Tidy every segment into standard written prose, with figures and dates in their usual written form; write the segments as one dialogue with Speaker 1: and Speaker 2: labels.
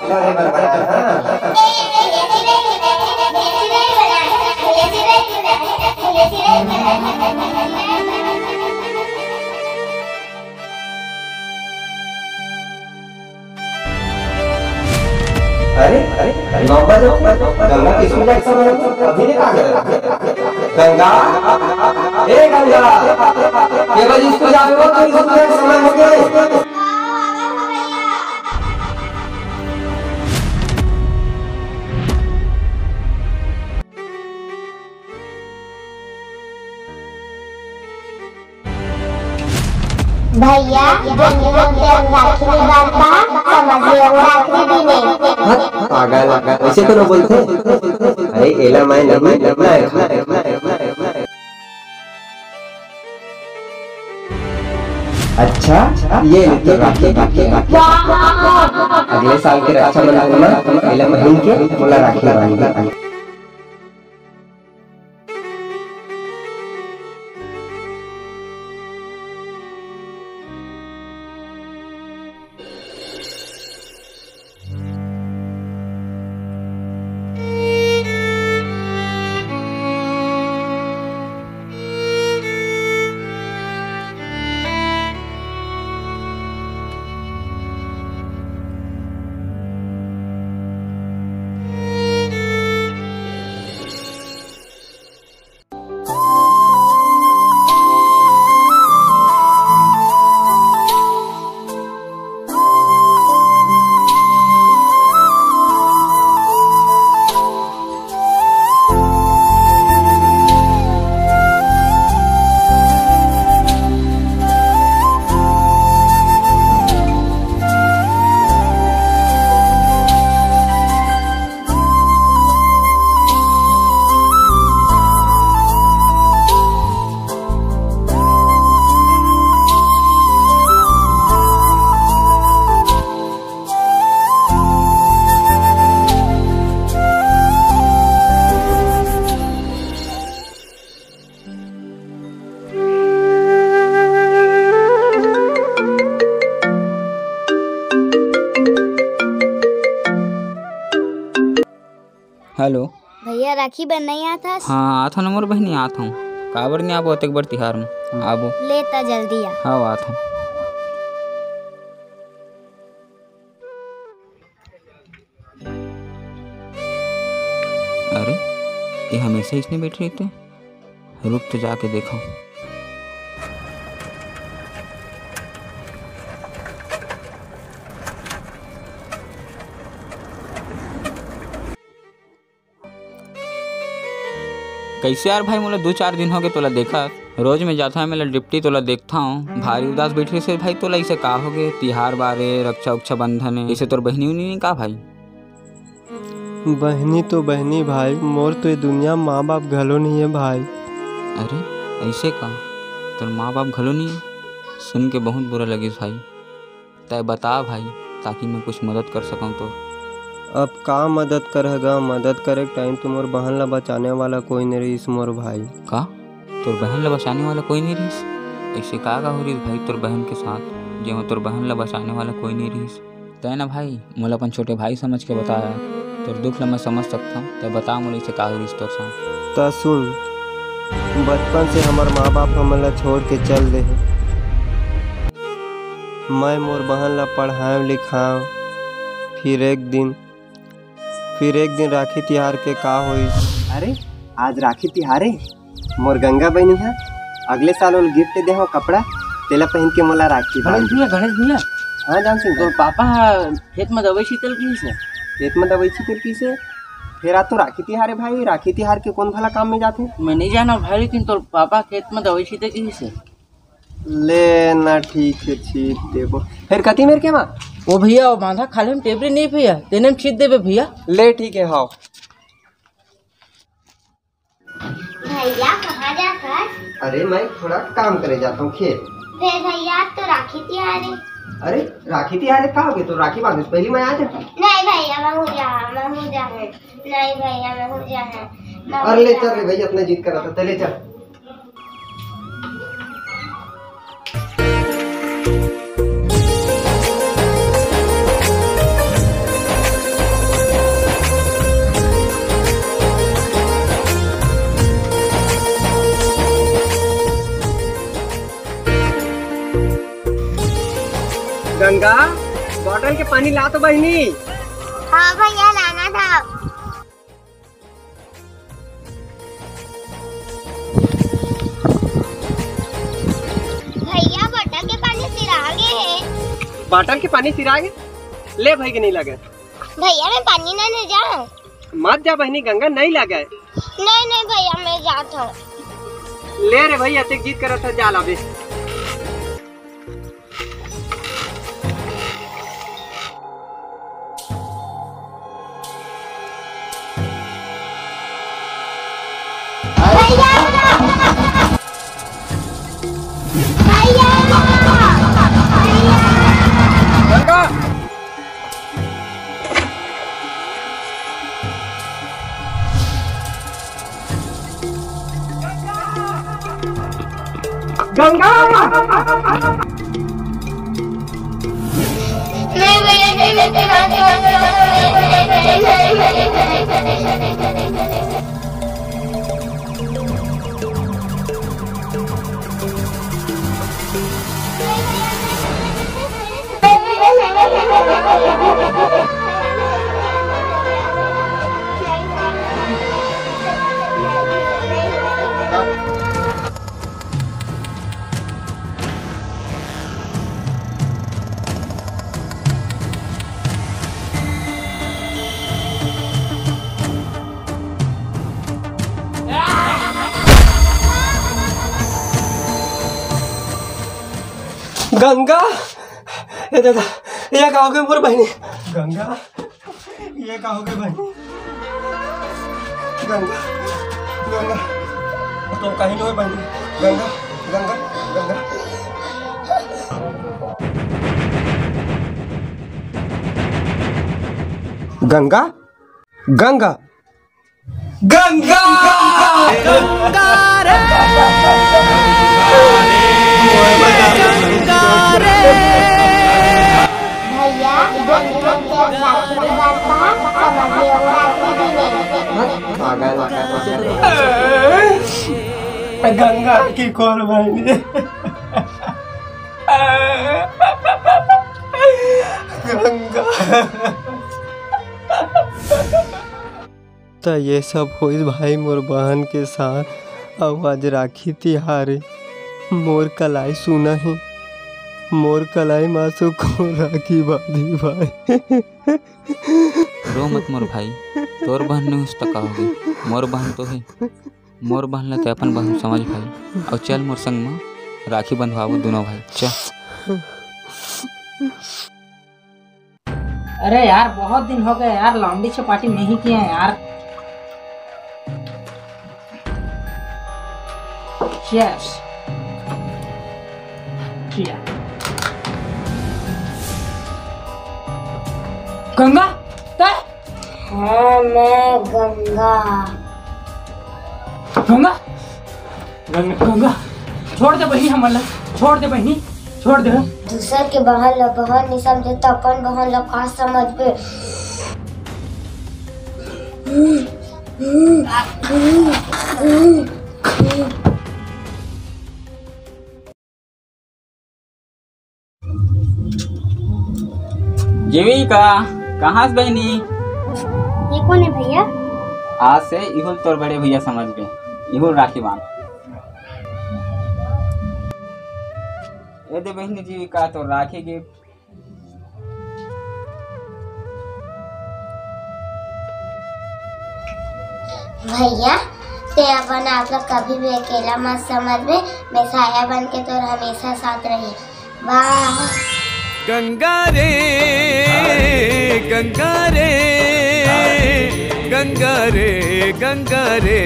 Speaker 1: गले बनवाना। अरे अरे 9 बजे गंगा की स्कूल जाके समय अभी नहीं कहा गंगा ए गंगा ये बजे स्कूल जाके वो तो स्कूल जाके समय हो गया।
Speaker 2: भैया राखी में बात समझ लिया वो राखी भी नहीं।
Speaker 1: पागल ऐसे तो बोलते। अरे एला मैं अच्छा ये राखी अगले साल के रक्षाबंधन में एला महीन के बोला राखी बांधी।
Speaker 3: हेलो
Speaker 2: भैया राखी बनना आता।
Speaker 3: हाँ आता ना मोर बहनी आता हूँ काबर नहीं आबो एक बार तिहार में आबो
Speaker 2: लेता जल्दी आ।
Speaker 3: हाँ आता हूँ। अरे ये हमेशा इसने बैठ रही थे रुक तो जाके देखो। कैसे यार भाई मोला 2-4 दिन हो गए तोला देखा रोज में जाता है मेला डिप्टी तोला देखता हूँ भारी उदास बैठे से भाई तोला इसे का हो गए तिहार बारे रक्षा उक्षा बंधन है इसे तोर बहनी उनी का भाई।
Speaker 4: बहनी तो बहनी भाई मोर तो ये दुनिया माँ बाप घलो नहीं है भाई।
Speaker 3: अरे ऐसे का तोर माँ बाप घलो नहीं है सुन के बहुत बुरा लगी भाई तय बता भाई ताकि मैं कुछ मदद कर सकूँ तो।
Speaker 4: अब का मदद करेगा मदद करे टाइम तो मोर बहन ला बचाने वाला कोई नहीं रही मोर भाई।
Speaker 3: का तोर बहन ला बचाने वाला कोई नहीं रही ऐसे का हो रही भाई तोर बहन के साथ जो तोर बहन ला बचाने वाला कोई नहीं रही तय ना भाई मोला अपन छोटे भाई समझ के बताया तोर दुख ला मैं समझ सकता हूँ तय बता मोला इसे का हो रही तोर साथ।
Speaker 4: ता सुन बचपन से हमार माँ बाप हमला छोड़ के चल दे मैं मोर बहन ला पढ़ाए लिखाए फिर एक दिन राखी तिहार के का होई।
Speaker 1: अरे आज राखी तिहार है मोर गंगा बहनी है अगले साल वो गिफ्ट दे हो कपड़ा तेला पहन के मोला राखी।
Speaker 5: गणेश भैया
Speaker 1: हाँ जान सिंह
Speaker 5: तो पापा खेत में दवाई शीतल की से
Speaker 1: खेत में दवाई छितर की से फिर आज तो राखी तिहार है भाई राखी तिहार के कौन भला काम में जाते
Speaker 5: मैं नहीं जाना भाई लेकिन तो पापा खेत में दवाई शीतल की से
Speaker 1: लेना ठीक है छीट देबो फिर कति मेरे के माँ
Speaker 5: ओ भैया वो बांधा खाले में टेबरे नहीं भैया तेने में छीट देवे भैया
Speaker 1: ले ठीक है। हाँ
Speaker 2: भैया कहाँ जाकर?
Speaker 1: अरे मैं थोड़ा काम करे जाता हूँ खेत।
Speaker 2: फिर भैया तो राखी तिहार है।
Speaker 1: अरे राखी तिहार का हो गया तो राखी बांधे पहले मैं आ जाता।
Speaker 2: नहीं भैया मैं हो जा नहीं भैया मैं हो जा।
Speaker 1: अरे ले चल रे भैया अपना जिद कर रहा था चले चल।
Speaker 4: गंगा बॉटल के पानी ला तो बहनी।
Speaker 2: हाँ भैया लाना था। भैया बोतल के पानी सिरागे है।
Speaker 4: बॉटल के पानी सिरागे ले भाई के नहीं लगे।
Speaker 2: भैया मैं पानी ना ले जाऊं।
Speaker 4: मत जा बहनी गंगा नहीं लगे।
Speaker 2: नहीं नहीं भैया मैं जाता हूँ।
Speaker 4: ले रे भैया ते गीत करत जा लाबे। गंगा
Speaker 2: नहीं भैया
Speaker 4: गंगा ये दादा ये का हो गए मोर बहनी। गंगा ये का हो गए बहनी। गंगा गंगा तो कहीं नहीं बहनी। गंगा गंगा गंगा गंगा गंगा गंगा
Speaker 2: भैया
Speaker 4: गंगा की कौन बहनी। गंगा तो ये सब होइस भाई मोर बहन के साथ। अब आज राखी तिहार मोर कलाई सुना है। मोर कलाई मासू को राखी बांधी भाई।
Speaker 3: रो मत मोर भाई, तोर बहन ने उस तक होगी। मोर बहन तो है, मोर बहन ला ते अपन बहन समझ भाई। और चल मोर संग में राखी बंधवाओ दोनों भाई चल।
Speaker 5: अरे यार बहुत दिन हो गए यार, लौंडी चपाटी नहीं किए हैं यार। Cheers. Cheers. गंगा
Speaker 2: हाँ मैं गंगा।
Speaker 5: गंगा गंगा छोड़ दे बहनी, हमला छोड़ दे बहनी, छोड़ दे।
Speaker 2: दूसर के बहन ला बहन नहीं समझे तो अपन बहन ला का समझ पे।
Speaker 3: जीविका कहाँ से बहनी?
Speaker 2: ये कौन है भैया?
Speaker 3: आज से इहुल तोर बड़े भैया समझ गए। इहुल राखी बांध। ये दे बहनी जीविका तो राखी गिफ्ट।
Speaker 2: भैया ते अपन आप लोग कभी भी अकेला मत समझ में। मैं साया बन के तो हमेशा साथ रही। वाह
Speaker 6: गंगा रे गंगा रे गंगा रे गंगा रे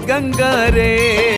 Speaker 6: गंगा रे।